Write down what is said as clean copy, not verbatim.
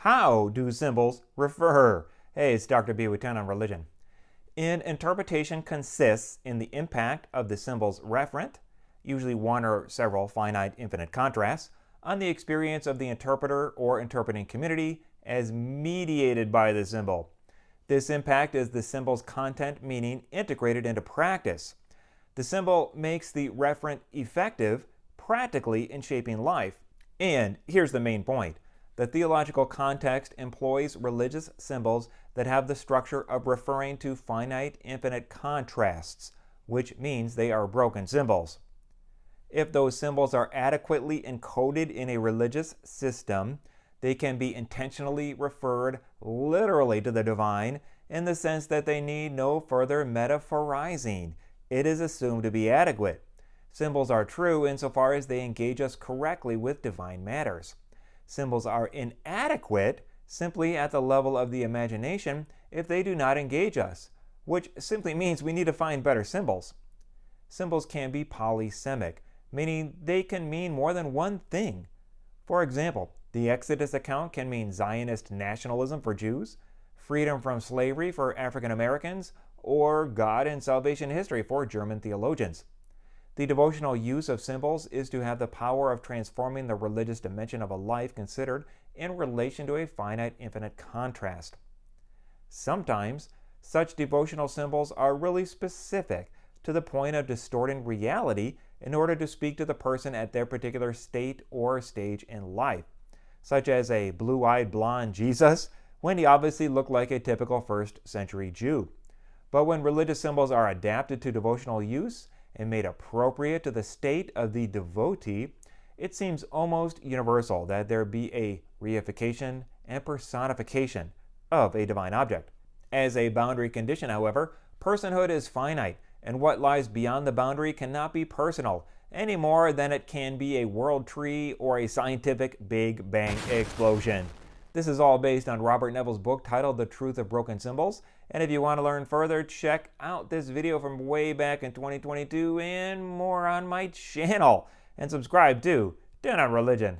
How do symbols refer? Hey, it's Dr. B with 10 on Religion. Interpretation consists in the impact of the symbol's referent, usually one or several finite infinite contrasts, on the experience of the interpreter or interpreting community as mediated by the symbol. This impact is the symbol's content meaning integrated into practice. The symbol makes the referent effective practically in shaping life. And here's the main point. The theological context employs religious symbols that have the structure of referring to finite infinite contrasts, which means they are broken symbols. If those symbols are adequately encoded in a religious system, they can be intentionally referred literally to the divine in the sense that they need no further metaphorizing. It is assumed to be adequate. Symbols are true insofar as they engage us correctly with divine matters. Symbols are inadequate simply at the level of the imagination if they do not engage us, which simply means we need to find better symbols. Symbols can be polysemic, meaning they can mean more than one thing. For example, the Exodus account can mean Zionist nationalism for Jews, freedom from slavery for African Americans, or God and salvation history for German theologians. The devotional use of symbols is to have the power of transforming the religious dimension of a life considered in relation to a finite infinite contrast. Sometimes, such devotional symbols are really specific to the point of distorting reality in order to speak to the person at their particular state or stage in life, such as a blue-eyed blonde Jesus, when he obviously looked like a typical first-century Jew. But when religious symbols are adapted to devotional use and made appropriate to the state of the devotee, it seems almost universal that there be a reification and personification of a divine object. As a boundary condition, however, personhood is finite, and what lies beyond the boundary cannot be personal any more than it can be a world tree or a scientific Big Bang explosion. This is all based on Robert Neville's book titled The Truth of Broken Symbols. And if you want to learn further, check out this video from way back in 2022 and more on my channel. And subscribe to 10 on Religion.